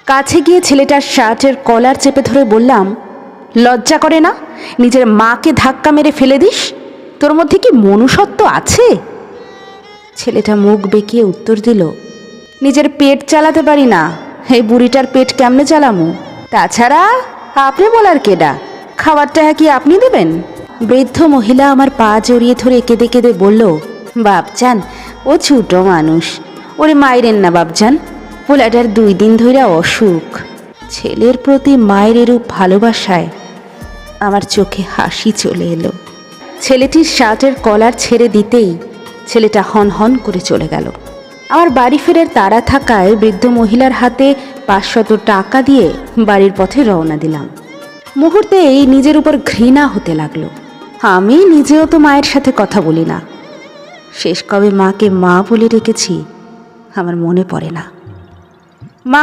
কাছে গিয়ে ছেলেটার শার্টের কলার চেপে ধরে বললাম, লজ্জা করে না নিজের মাকে ধাক্কা মেরে ফেলে দিস? তোর মধ্যে কি মনুষ্যত্ব আছে? ছেলেটা মুখ বেঁকিয়ে উত্তর দিল, নিজের পেট চালাতে পারি না, এই বুড়িটার পেট কেমনে চালামু? তাছাড়া আপনি বলার কেডা? খাবারটা কি আপনি দেবেন? বৃদ্ধ মহিলা আমার পা জড়িয়ে ধরে কেঁদে কেঁদে বলল, বাপজান ও ছোট মানুষ, ওরে মাইরেন না বাপজান, পোলাটার 2 দিন ধইরা অসুখ। ছেলের প্রতি মায়ের এরূপ ভালোবাসায় আমার চোখে হাসি চলে এলো। ছেলেটির শার্টের কলার ছেড়ে দিতেই ছেলেটা হন হন করে চলে গেল। আমার বাড়ি ফেরার তাড়া থাকায় বৃদ্ধ মহিলার হাতে 500 টাকা দিয়ে বাড়ির পথে রওনা দিলাম। মুহূর্তেই নিজের উপর ঘৃণা হতে লাগলো। আমি নিজেও তো মায়ের সাথে কথা বলি না। শেষ কবে মাকে মা বলে রেখেছি আমার মনে পড়ে না।